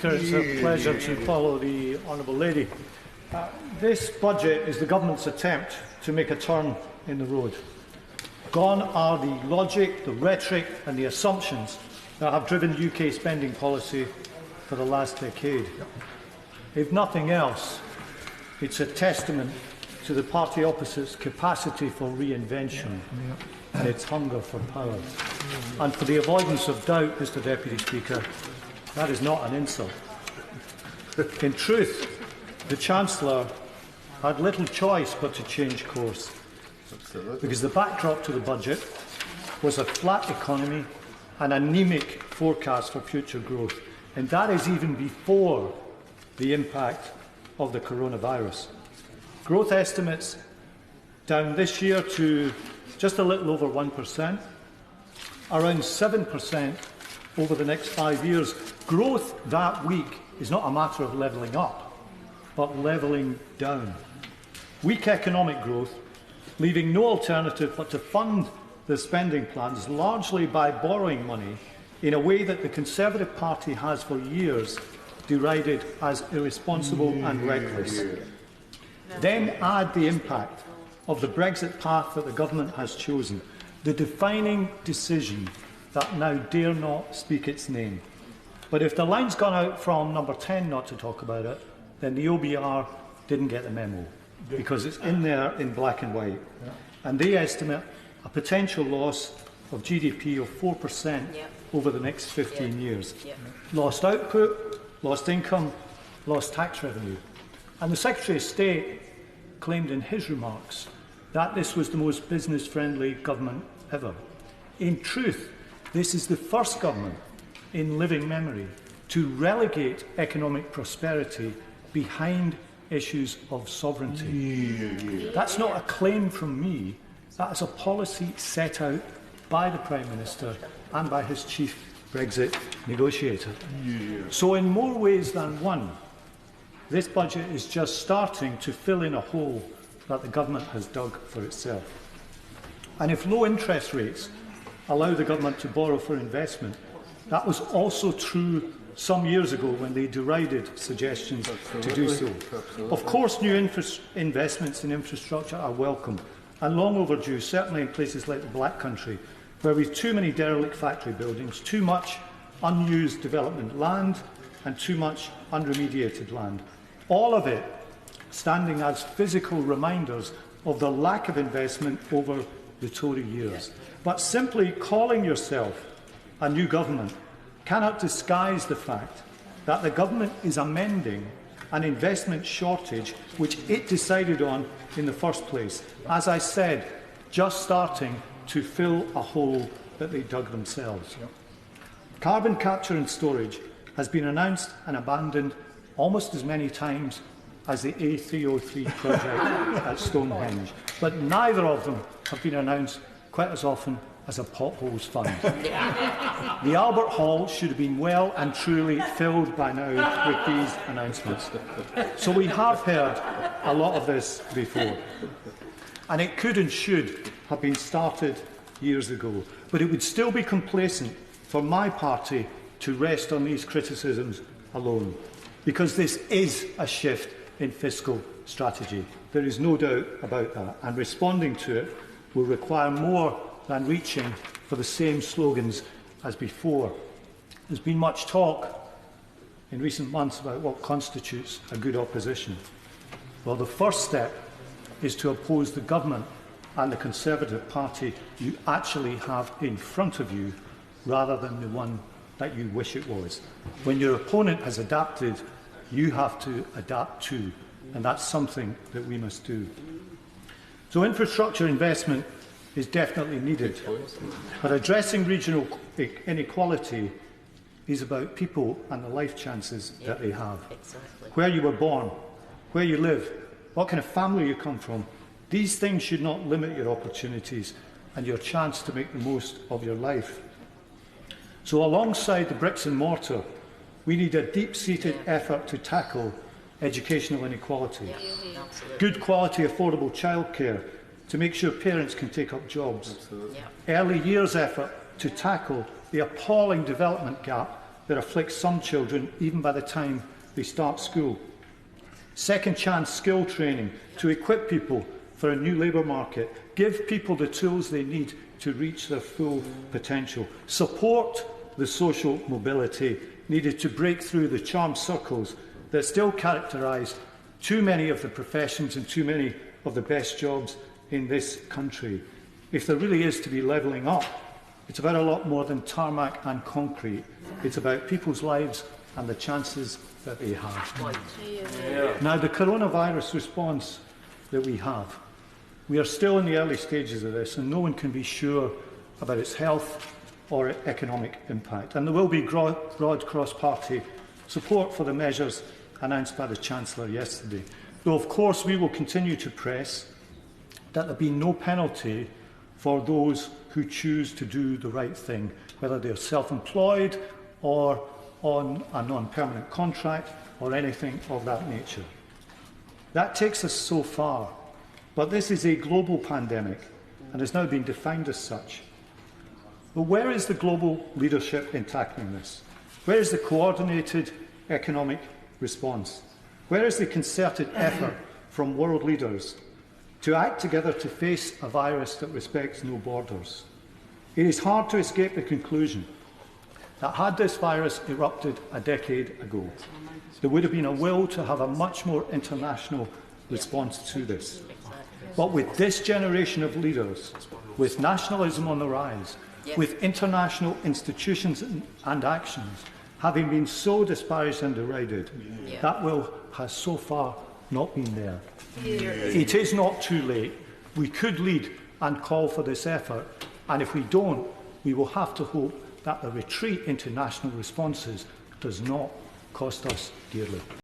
Speaker. It's a pleasure to follow the Honourable Lady. This budget is the government's attempt to make a turn in the road. Gone are the logic, the rhetoric and the assumptions that have driven UK spending policy for the last decade. If nothing else, it's a testament to the party opposite's capacity for reinvention and its hunger for power. And for the avoidance of doubt, Mr Deputy Speaker, that is not an insult. In truth, the Chancellor had little choice but to change course, because the backdrop to the budget was a flat economy and anaemic forecast for future growth, and that is even before the impact of the coronavirus. Growth estimates down this year to just a little over 1%, around 7% over the next 5 years. Growth that week is not a matter of levelling up, but levelling down. Weak economic growth, leaving no alternative but to fund the spending plans largely by borrowing money in a way that the Conservative Party has for years derided as irresponsible and reckless. Then add the impact of the Brexit path that the government has chosen, the defining decision that now dare not speak its name. But if the line's gone out from number 10 not to talk about it, then the OBR didn't get the memo, because it's in there in black and white. And they estimate a potential loss of GDP of 4% over the next 15 years. Lost output, lost income, lost tax revenue. And the Secretary of State claimed in his remarks that this was the most business-friendly government ever. In truth, this is the first government in living memory to relegate economic prosperity behind issues of sovereignty. That's not a claim from me. That is a policy set out by the Prime Minister and by his chief Brexit negotiator. So in more ways than one, this budget is just starting to fill in a hole that the government has dug for itself. And if low interest rates allow the government to borrow for investment, that was also true some years ago when they derided suggestions to do so. Of course, new investments in infrastructure are welcome and long overdue, certainly in places like the Black Country, where we have too many derelict factory buildings, too much unused development land and too much unremediated land. All of it standing as physical reminders of the lack of investment over the Tory years. But simply calling yourself a new government cannot disguise the fact that the government is amending an investment shortage which it decided on in the first place. As I said, just starting to fill a hole that they dug themselves. Carbon capture and storage has been announced and abandoned almost as many times as the A303 project at Stonehenge, but neither of them have been announced quite as often as a potholes fund. The Albert Hall should have been well and truly filled by now with these announcements. So we have heard a lot of this before, and it could and should have been started years ago, but it would still be complacent for my party to rest on these criticisms alone, because this is a shift in fiscal strategy. There is no doubt about that, and responding to it will require more than reaching for the same slogans as before. There's been much talk in recent months about what constitutes a good opposition. Well, the first step is to oppose the government and the Conservative Party you actually have in front of you, rather than the one that you wish it was. When your opponent has adapted, you have to adapt too, and that's something that we must do. So infrastructure investment is definitely needed, but addressing regional inequality is about people and the life chances that they have. Where you were born, where you live, what kind of family you come from, these things should not limit your opportunities and your chance to make the most of your life. So alongside the bricks and mortar, we need a deep-seated effort to tackle educational inequality, good quality affordable childcare to make sure parents can take up jobs, early years effort to tackle the appalling development gap that afflicts some children even by the time they start school. Second chance skill training to equip people for a new labour market. Give people the tools they need to reach their full potential. Support the social mobility needed to break through the charm circles that still characterise too many of the professions and too many of the best jobs in this country. If there really is to be levelling up, it's about a lot more than tarmac and concrete. It's about people's lives and the chances that they have. Now, the coronavirus response that we have, we are still in the early stages of this, and no one can be sure about its health or economic impact. And there will be broad cross-party support for the measures announced by the Chancellor yesterday. Though, of course, we will continue to press that there be no penalty for those who choose to do the right thing, whether they are self-employed or on a non-permanent contract or anything of that nature. That takes us so far, but this is a global pandemic and has now been defined as such. But where is the global leadership in tackling this? Where is the coordinated economic response? Where is the concerted effort from world leaders to act together to face a virus that respects no borders? It is hard to escape the conclusion that had this virus erupted a decade ago, there would have been a will to have a much more international response to this. But with this generation of leaders, with nationalism on the rise, with international institutions and actions having been so disparaged and derided, that will has so far not been there. It is not too late. We could lead and call for this effort, and if we don't, we will have to hope that the retreat into national responses does not cost us dearly.